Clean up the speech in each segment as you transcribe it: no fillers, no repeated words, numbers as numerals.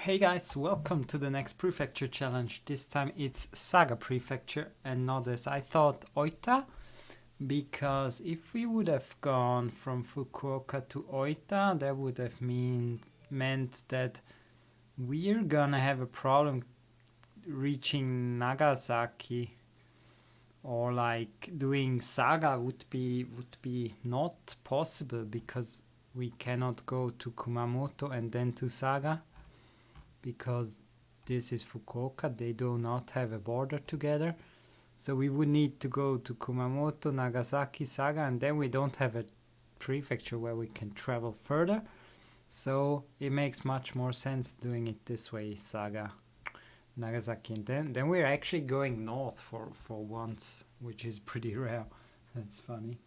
Hey guys, welcome to the next prefecture challenge. This time it's Saga prefecture and not as I thought Oita, because if we would have gone from Fukuoka to Oita, that would have meant that we're gonna have a problem reaching Nagasaki, or like doing Saga would be not possible because we cannot go to Kumamoto and then to Saga, because this is Fukuoka, they do not have a border together. So we would need to go to Kumamoto, Nagasaki, Saga, and then we don't have a prefecture where we can travel further. So it makes much more sense doing it this way, Saga, Nagasaki, and then we're actually going north for once, which is pretty rare. That's funny.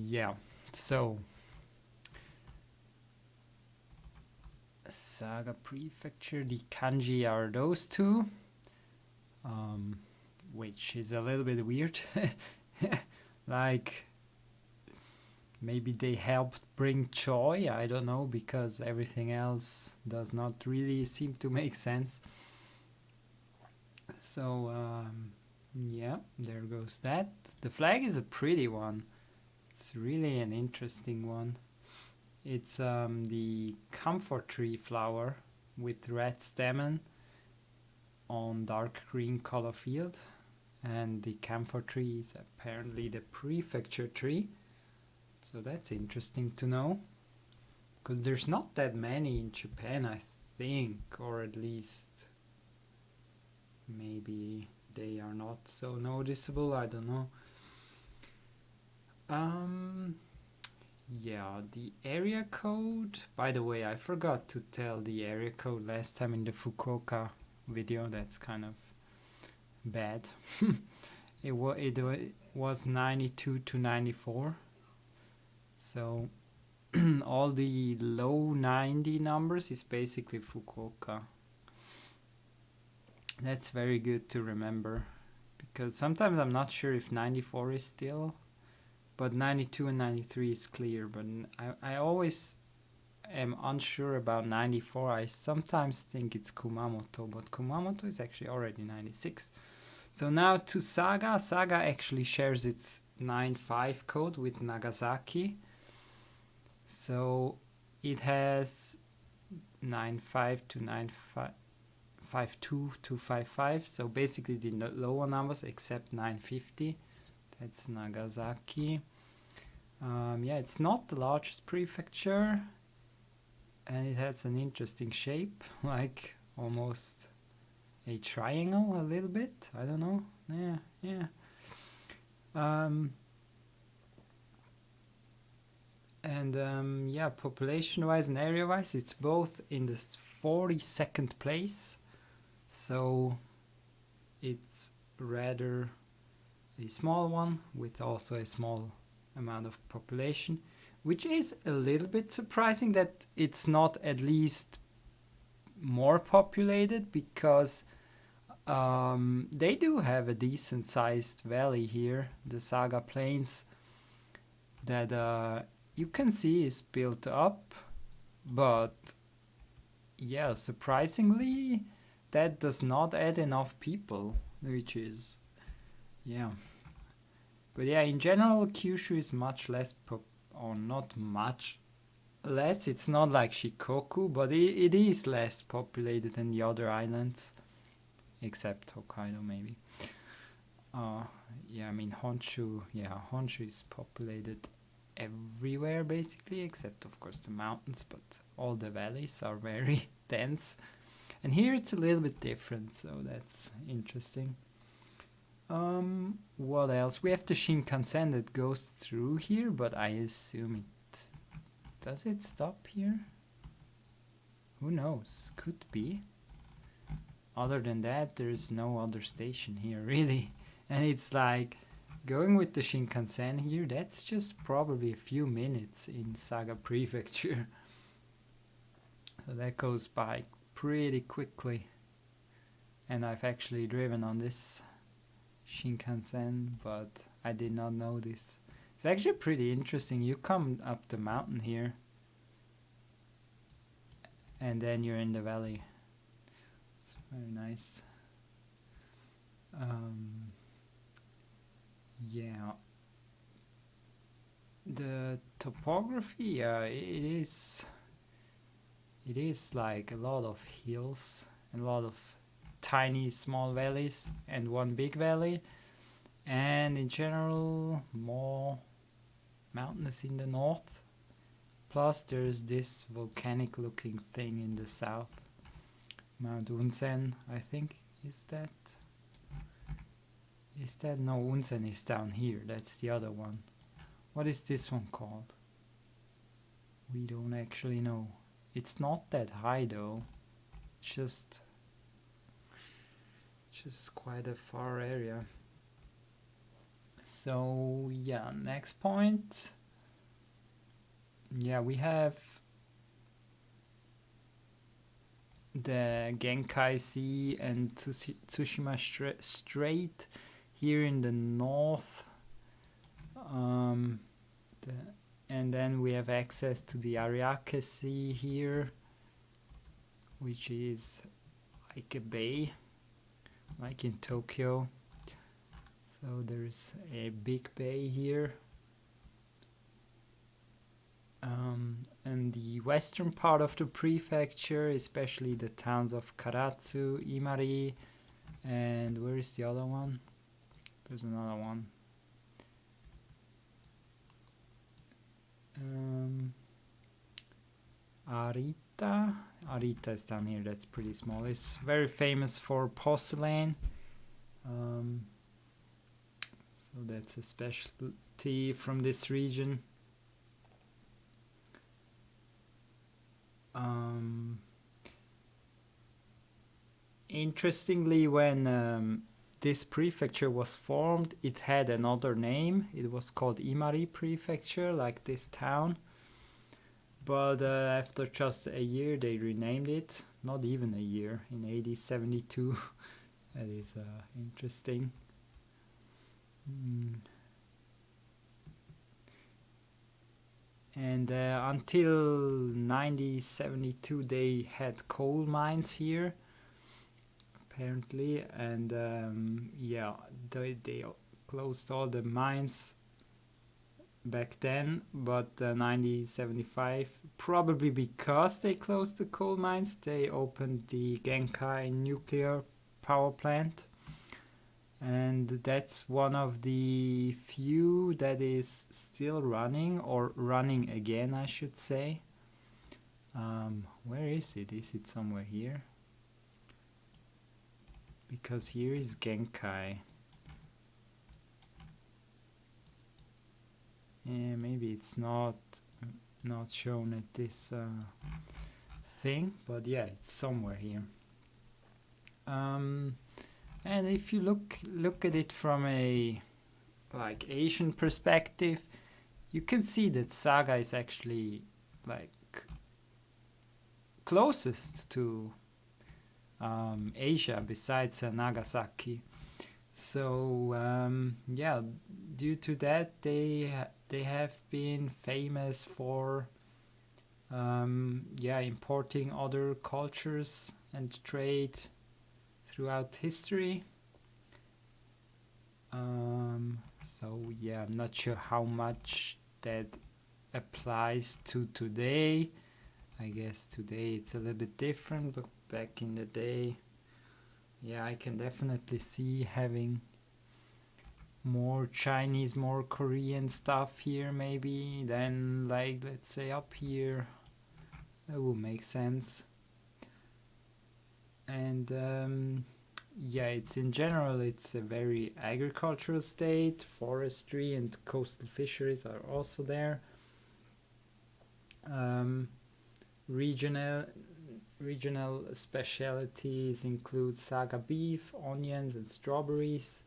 Yeah, so Saga prefecture, the kanji are those two, um, which is a little bit weird. Like, maybe they helped bring joy, I don't know, because everything else does not really seem to make sense. So, yeah, there goes that. The flag is a pretty one. It's really an interesting one. It's the comfort tree flower with red stamen on dark green color field. And the camphor tree is apparently the prefecture tree. So that's interesting to know. Because there's not that many in Japan, I think, or at least maybe they are not so noticeable, I don't know. Um, yeah, the area code. By the way, I forgot to tell the area code last time in the Fukuoka video. That's kind of bad. It was 92 to 94. So all the low 90 numbers is basically Fukuoka. That's very good to remember, because sometimes I'm not sure if 94 is still, but 92 and 93 is clear. But I always am unsure about 94. I sometimes think it's Kumamoto, but Kumamoto is actually already 96. So now to Saga. Saga actually shares its 95 code with Nagasaki. So it has 95 to 95, 52 to 55. So basically the lower numbers except 950. That's Nagasaki. Yeah, it's not the largest prefecture, and it has an interesting shape, like almost a triangle a little bit. I don't know. Yeah. Um, and yeah, population-wise and area-wise, it's both in the 42nd place. So it's rather a small one with also a small amount of population, which is a little bit surprising that it's not at least more populated, because they do have a decent sized valley here, the Saga Plains, that you can see is built up, but yeah, surprisingly, that does not add enough people, which is, yeah. But yeah, in general, Kyushu is much less, or not much less. It's not like Shikoku, but it is less populated than the other islands, except Hokkaido maybe. Uh, yeah, I mean Honshu. Yeah, Honshu is populated everywhere basically, except of course the mountains. But all the valleys are very dense, and here it's a little bit different. So that's interesting. What else? We have the Shinkansen that goes through here, but I assume it does it stop here? Who knows? Could be. Other than that, there's no other station here really, and it's like going with the Shinkansen here. That's just probably a few minutes in Saga Prefecture, so that goes by pretty quickly. And I've actually driven on this Shinkansen, but I did not know this. It's actually pretty interesting. You come up the mountain here, and then you're in the valley. It's very nice. Yeah. The topography, it is like a lot of hills and a lot of tiny small valleys and one big valley, and in general more mountains in the north. Plus there's this volcanic looking thing in the south, Mount Unsen, I think. Is that no, Unsen is down here, that's the other one. What is this one called? We don't actually know. It's not that high though. Just quite a far area. So yeah, next point. Yeah, we have the Genkai Sea and Tsushima Strait here in the north. And then we have access to the Ariake Sea here, which is like a bay, like in Tokyo. So there's a big bay here. And the western part of the prefecture, especially the towns of Karatsu, Imari, and where is the other one? There's another one. Arita is down here. That's pretty small. It's very famous for porcelain. So that's a specialty from this region. Interestingly, when this prefecture was formed, it had another name. It was called Imari Prefecture, like this town. But after just a year, they renamed it. Not even a year, in AD 72. That is interesting. And until 1972, they had coal mines here, apparently. And yeah, they closed all the mines back then. But 1975, probably because they closed the coal mines, they opened the Genkai nuclear power plant. And that's one of the few that is still running, or running again, I should say. Where is it? Is it somewhere here? Because here is Genkai. Yeah, maybe it's not shown at this thing, but yeah, it's somewhere here. And if you look at it from a like Asian perspective, you can see that Saga is actually like closest to Asia besides Nagasaki. So yeah, due to that, they have been famous for importing other cultures and trade throughout history. So yeah, I'm not sure how much that applies to today. I guess today it's a little bit different, but back in the day, yeah, I can definitely see having more Chinese, more Korean stuff here maybe than, like, let's say up here. That would make sense. And yeah, it's in general, it's a very agricultural state. Forestry and coastal fisheries are also there. Regional specialities include Saga beef, onions, and strawberries.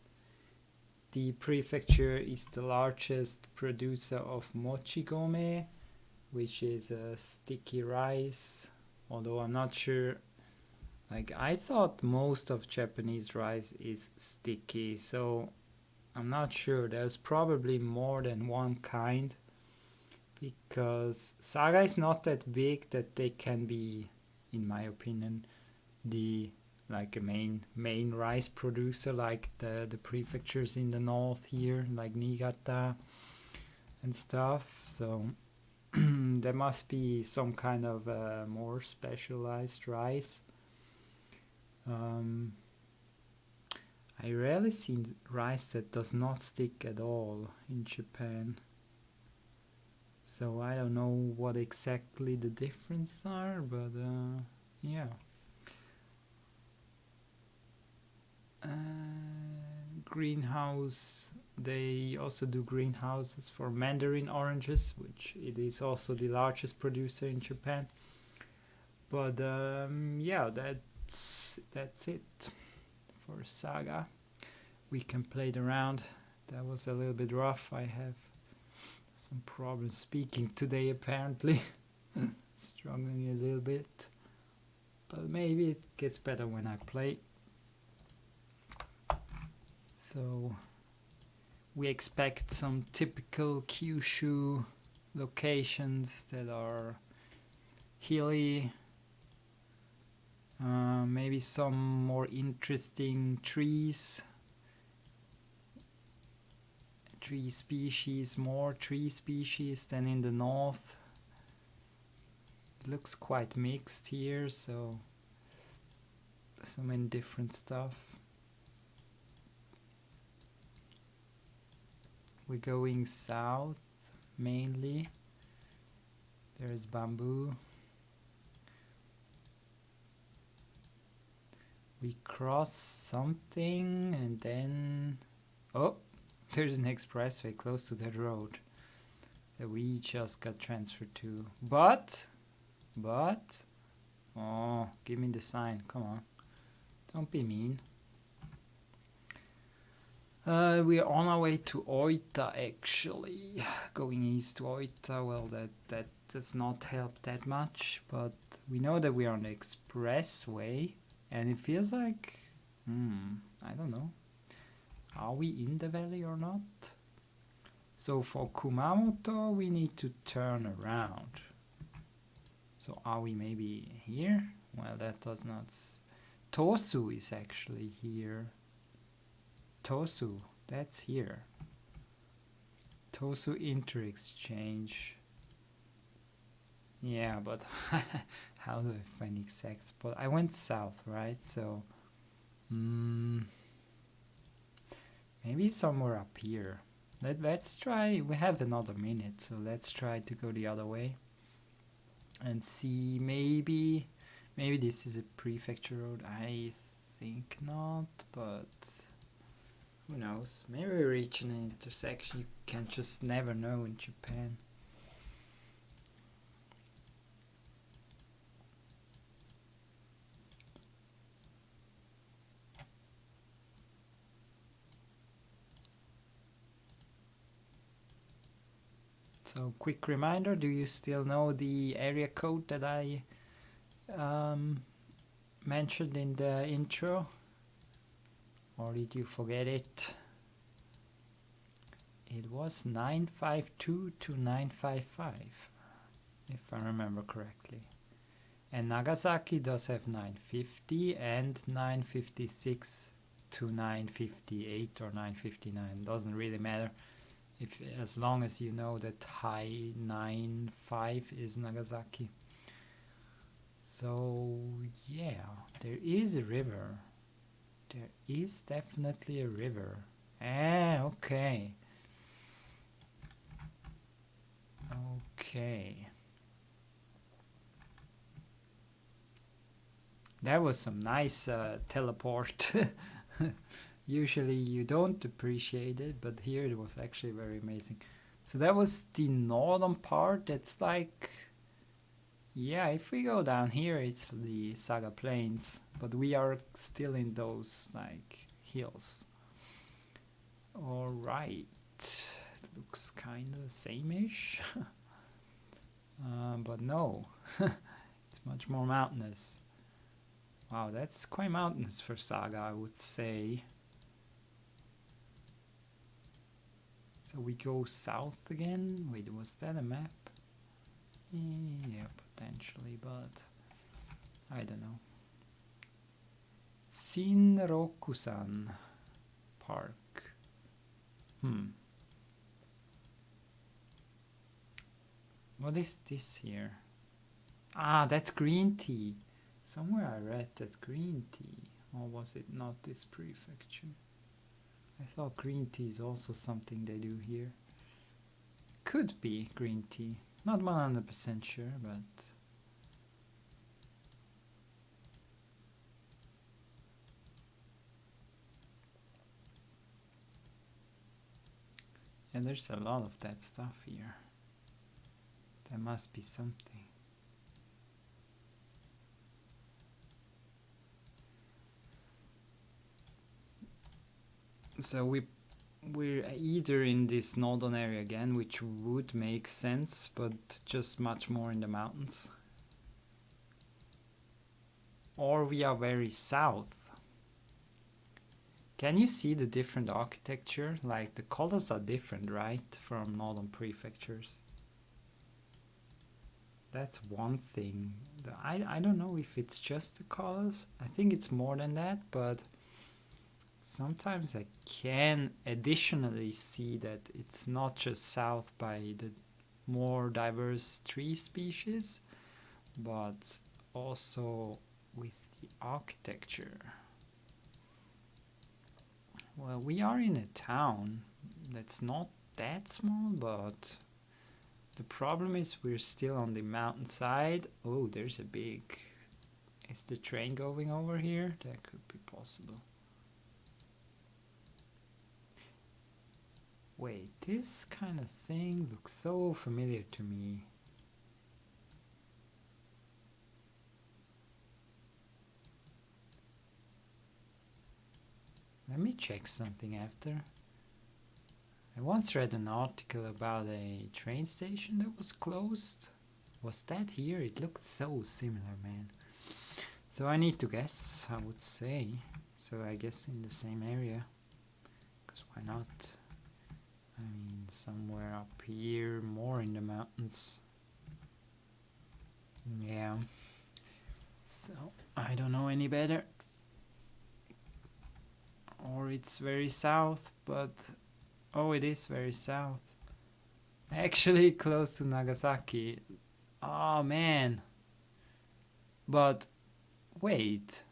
The prefecture is the largest producer of mochigome, which is a sticky rice. Although I'm not sure. Like, I thought most of Japanese rice is sticky, so I'm not sure. There's probably more than one kind, because Saga is not that big that they can be, in my opinion, the like a main rice producer like the prefectures in the north here, like Niigata and stuff. So there must be some kind of more specialized rice. I rarely seen rice that does not stick at all in Japan. So I don't know what exactly the differences are, but yeah. Greenhouse. They also do greenhouses for mandarin oranges, which it is also the largest producer in Japan. But yeah, that's it for Saga. We can play it around. That was a little bit rough. I have some problems speaking today apparently. Struggling a little bit. But maybe it gets better when I play. So we expect some typical Kyushu locations that are hilly, maybe some more interesting trees, more tree species than in the north. It looks quite mixed here, so some indifferent stuff. We're going south mainly. There's bamboo. We cross something and then... Oh! There's an expressway close to that road that we just got transferred to. But... Oh, give me the sign. Come on. Don't be mean. We are on our way to Oita, actually. Going east to Oita, well, that does not help that much. But we know that we are on the expressway. And it feels like... I don't know. Are we in the valley or not? So for Kumamoto, we need to turn around. So are we maybe here? Well, that does not... Tosu is actually here. Tosu, that's here. Tosu Inter-Exchange. Yeah, but how do I find the exact spot? I went south, right? So... maybe somewhere up here. Let's try, we have another minute, so let's try to go the other way. And see, maybe this is a prefecture road. I think not, but who knows? Maybe we reach an intersection. You can just never know in Japan. So quick reminder, do you still know the area code that I mentioned in the intro? Or did you forget it? It was 952 to 955, if I remember correctly. And Nagasaki does have 950 and 956 to 958 or 959. Doesn't really matter. As long as you know that high 95 is Nagasaki. So yeah, there is a river. There is definitely a river. Okay. Okay. That was some nice teleport. Usually you don't appreciate it, but here it was actually very amazing. So that was the northern part. That's like, yeah, if we go down here, it's the Saga Plains, but we are still in those like hills. All right, looks kind of same-ish, but no, it's much more mountainous. Wow, that's quite mountainous for Saga, I would say. So we go south again. Wait, was that a map? Yeah, potentially, but I don't know. Shinroku-san Park. What is this here? Ah, that's green tea. Somewhere I read that green tea. Or was it not this prefecture? I thought green tea is also something they do here. Could be green tea. Not 100% sure, but... And there's a lot of that stuff here. There must be something. So we're either in this northern area again, which would make sense, but just much more in the mountains. Or we are very south. Can you see the different architecture? Like the colors are different, right? From northern prefectures. That's one thing. I don't know if it's just the colors. I think it's more than that, but sometimes I can additionally see that it's not just south by the more diverse tree species, but also with the architecture. Well, we are in a town that's not that small, but the problem is we're still on the mountainside. Oh, there's a big... Is the train going over here? That could be possible. Wait, this kind of thing looks so familiar to me. Let me check something after. I once read an article about a train station that was closed. Was that here? It looked so similar, man. So I need to guess, I would say. So I guess in the same area. Because why not? I mean, somewhere up here, more in the mountains. Yeah. So, I don't know any better. Or it's very south, but... Oh, it is very south. Actually, close to Nagasaki. Oh, man. But, wait.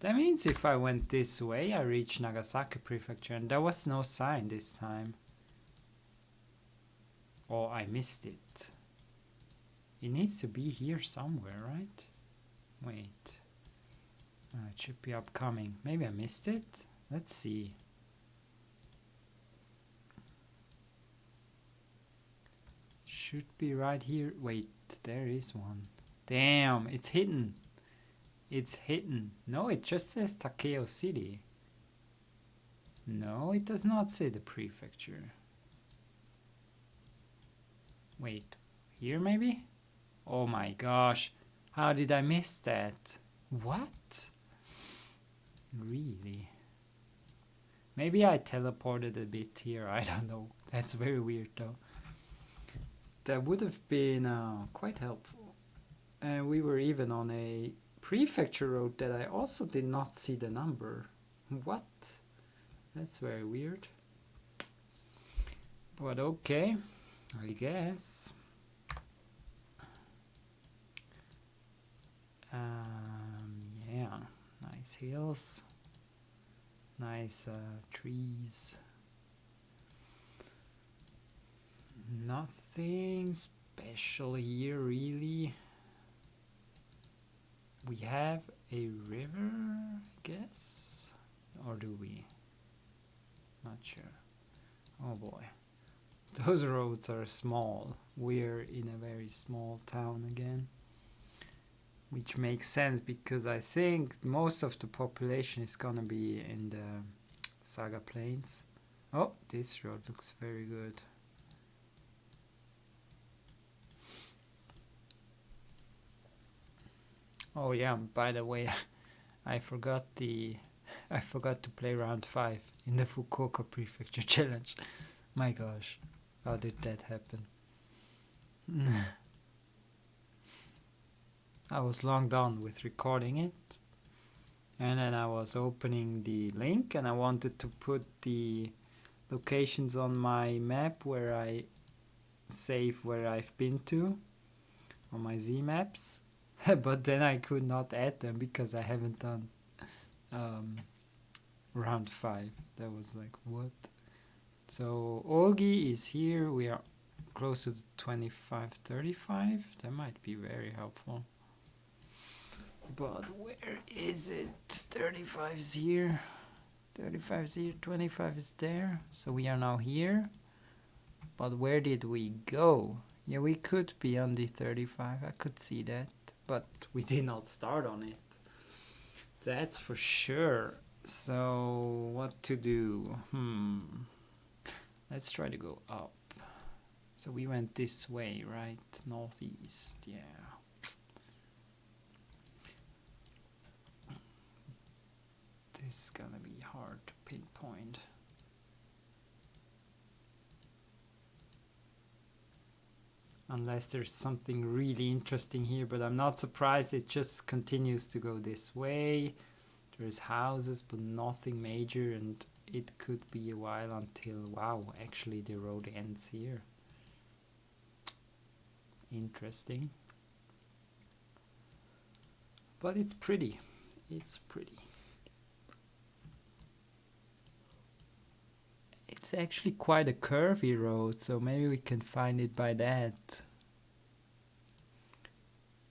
That means if I went this way, I reach Nagasaki Prefecture, and there was no sign this time. Or I missed it. It needs to be here somewhere, right? Wait. It should be upcoming. Maybe I missed it? Let's see. Should be right here. Wait, there is one. Damn, it's hidden. It's hidden. No, it just says Takeo City. No, it does not say the prefecture. Wait, here maybe? Oh my gosh, how did I miss that? What? Really? Maybe I teleported a bit here, I don't know. That's very weird though. That would have been quite helpful. And we were even on a prefecture road that I also did not see the number. What? That's very weird. But okay, I guess. Yeah, nice hills. Nice trees. Nothing special here really. We have a river, I guess? Or do we? Not sure. Oh boy. Those roads are small. We're in a very small town again. Which makes sense because I think most of the population is gonna be in the Saga Plains. Oh, this road looks very good. Oh yeah, by the way, I forgot to play round 5 in the Fukuoka Prefecture Challenge. My gosh, how did that happen? I was long done with recording it, and then I was opening the link, and I wanted to put the locations on my map where I save where I've been to on my Z maps, but then I could not add them because I haven't done round 5. That was like, what? So Ogi is here. We are closer to 25, 35. That might be very helpful. But where is it? 35 is here. 35 is here. 25 is there. So we are now here. But where did we go? Yeah, we could be on the 35. I could see that. But we did not start on it. That's for sure. So what to do? Let's try to go up. So we went this way, right? Northeast, yeah. This is gonna be hard to pinpoint. Unless there's something really interesting here, but I'm not surprised. It just continues to go this way. There's houses, but nothing major, and it could be a while until, wow, actually the road ends here. Interesting. But it's pretty. It's pretty. It's actually quite a curvy road, so maybe we can find it by that.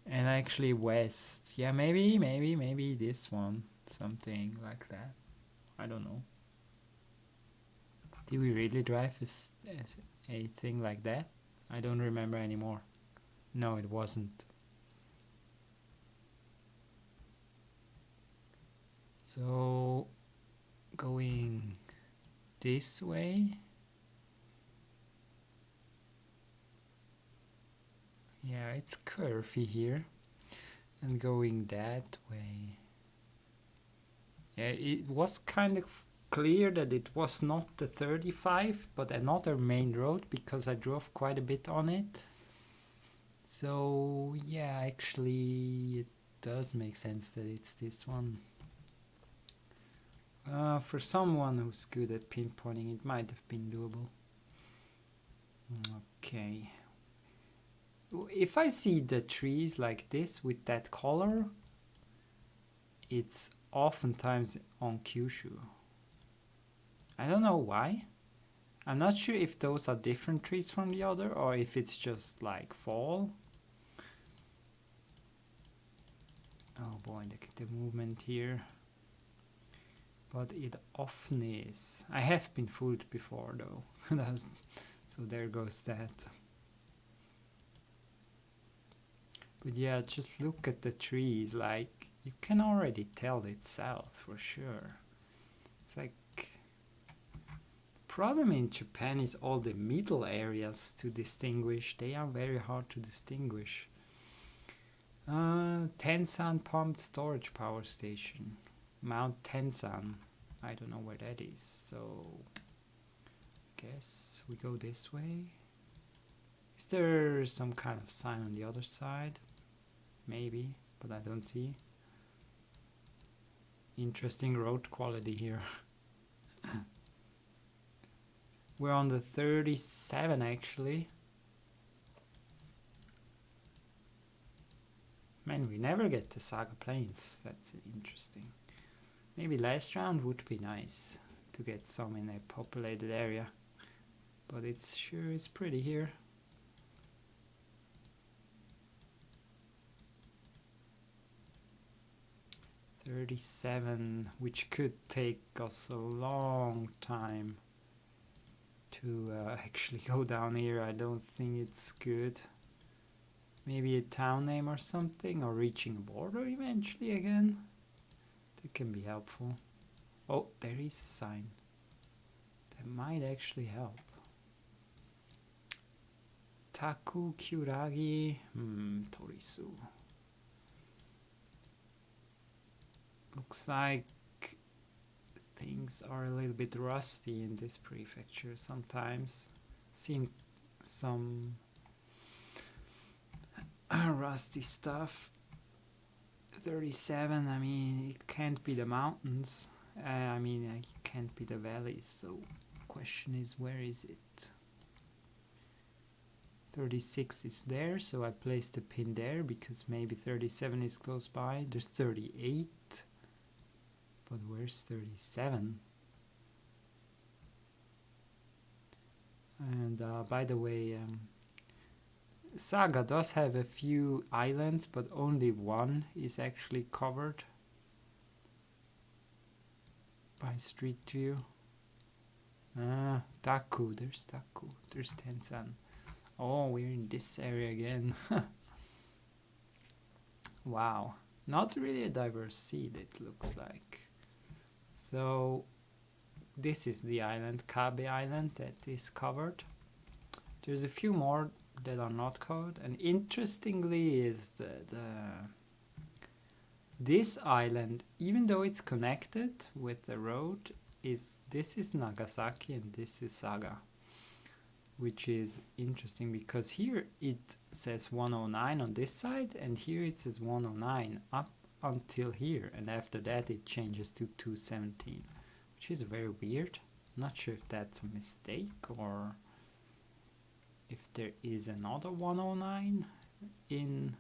And actually west. Yeah, maybe this one. Something like that. I don't know. Did we really drive a thing like that? I don't remember anymore. No, it wasn't. So, going this way. Yeah, it's curvy here. And going that way. Yeah, it was kind of clear that it was not the 35, but another main road, because I drove quite a bit on it. So, yeah, actually it does make sense that it's this one. For someone who's good at pinpointing, it might have been doable. Okay. If I see the trees like this with that color, it's oftentimes on Kyushu. I don't know why. I'm not sure if those are different trees from the other or if it's just like fall. Oh boy, the movement here. But it often is. I have been fooled before though. So there goes that. But yeah, just look at the trees. Like, you can already tell it's south for sure. It's like, problem in Japan is all the middle areas to distinguish. They are very hard to distinguish. Tensan Pumped Storage Power Station. Mount Tensan. I don't know where that is. So, guess we go this way. Is there some kind of sign on the other side? Maybe, but I don't see. Interesting road quality here. We're on the 37 actually. Man, we never get the Saga Plains. That's interesting. Maybe last round would be nice to get some in a populated area. But it's sure is pretty here. $37, which could take us a long time to actually go down here. I don't think it's good. Maybe a town name or something, or reaching a border eventually again. That can be helpful. Oh, there is a sign. That might actually help. Taku Kyuragi Torisu. Looks like things are a little bit rusty in this prefecture sometimes. Seen some rusty stuff. 37, I mean, it can't be the mountains. I mean, it can't be the valleys, so question is, where is it? 36 is there, so I placed a pin there because maybe 37 is close by. There's 38, but where's 37? And by the way, Saga does have a few islands, but only one is actually covered by Street View. Taku, there's Taku, there's Tensan. Oh, we're in this area again. Wow, not really a diverse seed, it looks like. So this is the island, Kabe Island, that is covered. There's a few more that are not covered, and interestingly is this island, even though it's connected with the road, this is Nagasaki and this is Saga, which is interesting because here it says 109 on this side and here it says 109 up until here, and after that it changes to 217, which is very weird. Not sure if that's a mistake or if there is another 109 in.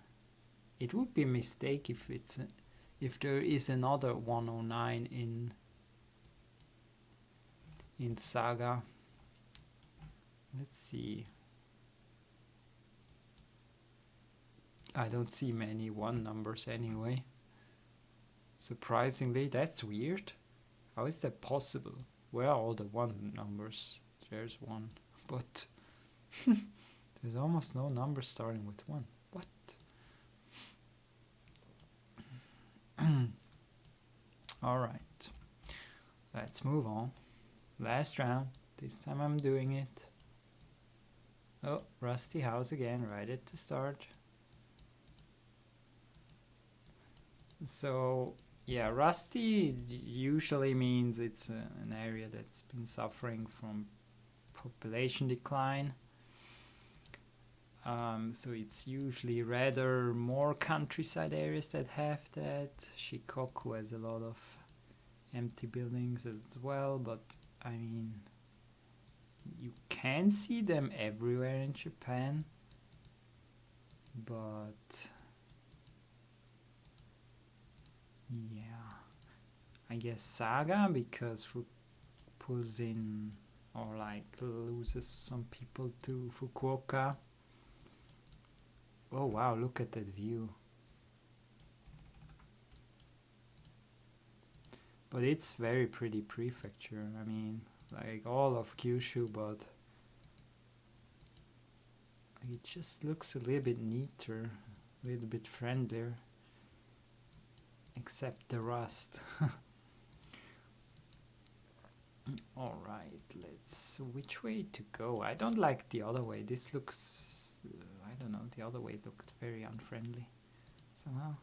It would be a mistake if there is another 109 in Saga. Let's see. I don't see many 1 numbers anyway. Surprisingly, that's weird. How is that possible? Where are all the 1 numbers? There's 1, but there's almost no number starting with 1. What? Alright. Let's move on. Last round. This time I'm doing it. Oh, rusty house again, right at the start. So, yeah, rusty usually means it's an area that's been suffering from population decline. So it's usually rather more countryside areas that have that. Shikoku has a lot of empty buildings as well, but I mean, you can see them everywhere in Japan, but yeah, I guess Saga, because pulls in or like loses some people to Fukuoka. Oh wow, look at that view. But it's very pretty prefecture. I mean, like all of Kyushu, but it just looks a little bit neater, a little bit friendlier, except the rust. Alright, which way to go? I don't like the other way. This looks, I don't know, the other way looked very unfriendly somehow.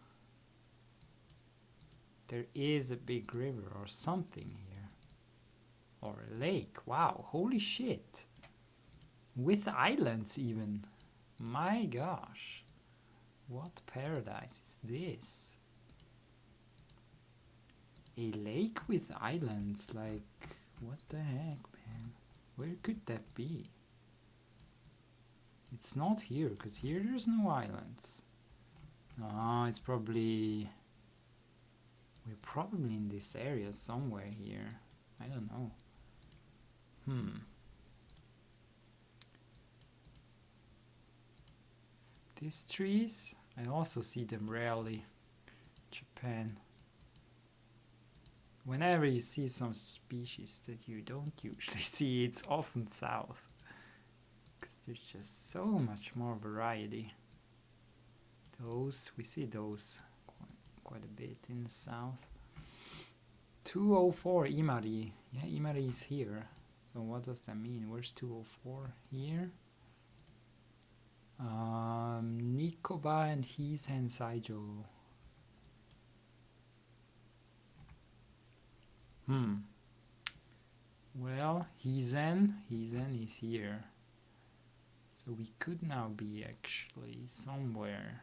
There is a big river or something here. Or a lake. Wow, holy shit. With islands even. My gosh. What paradise is this? A lake with islands, like, what the heck, man? Where could that be? It's not here, because here there's no islands. Ah, it's probably... We're probably in this area somewhere here. I don't know. These trees, I also see them rarely. Japan. Whenever you see some species that you don't usually see, it's often south. Because there's just so much more variety. We see those quite a bit in the south. 204 Imari. Yeah, Imari is here. So what does that mean? Where's 204? Here. Nikoba and Hisen Saijo. Well, Hizen is here. So we could now be actually somewhere.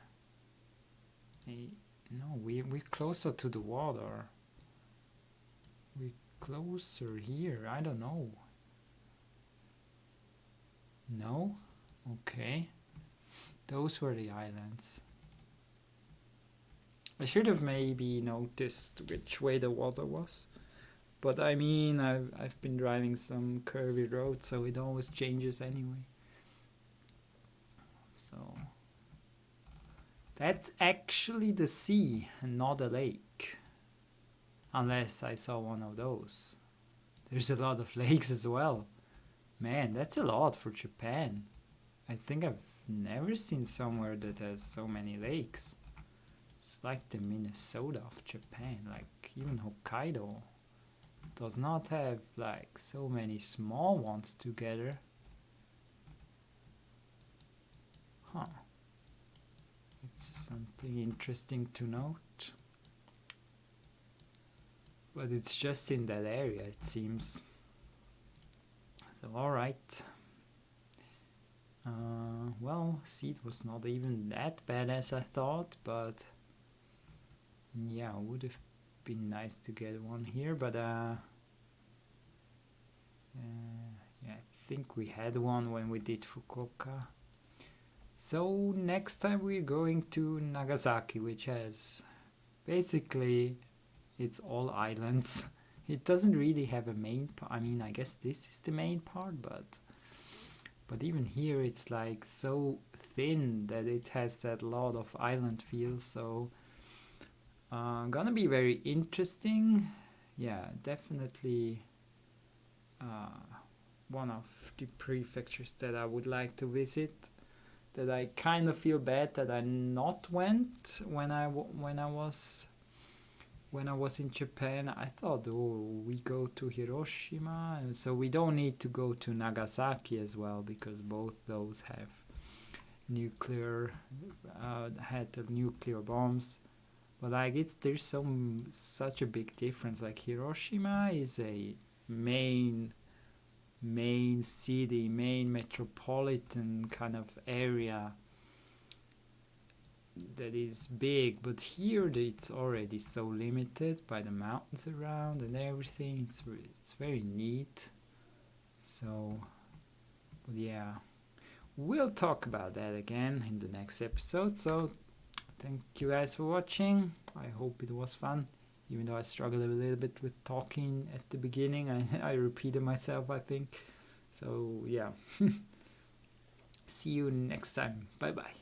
No, we're closer to the water. We're closer here. I don't know. No? Okay. Those were the islands. I should have maybe noticed which way the water was. But I mean, I've been driving some curvy roads, so it always changes anyway. So that's actually the sea and not a lake. Unless I saw one of those. There's a lot of lakes as well. Man, that's a lot for Japan. I think I've never seen somewhere that has so many lakes. It's like the Minnesota of Japan. Like even Hokkaido does not have like so many small ones together. Huh. It's something interesting to note. But it's just in that area, it seems. So, alright. Well, see, it was not even that bad as I thought, but yeah, would have been nice to get one here, but yeah, I think we had one when we did Fukuoka. So next time we're going to Nagasaki, which has basically it's all islands. It doesn't really have a main part. I mean, I guess this is the main part, but even here it's like so thin that it has that lot of island feel. So gonna be very interesting. Yeah, definitely one of the prefectures that I would like to visit. That I kind of feel bad that I not went when I was in Japan. I thought, oh, we go to Hiroshima, and so we don't need to go to Nagasaki as well, because both those have nuclear had the nuclear bombs. But like there's such a big difference. Like Hiroshima is a main city, main metropolitan kind of area that is big, but here it's already so limited by the mountains around and everything. It's very neat. So, but yeah, we'll talk about that again in the next episode. So, thank you guys for watching. I hope it was fun. Even though I struggled a little bit with talking at the beginning, I repeated myself, I think. So, yeah. See you next time. Bye bye.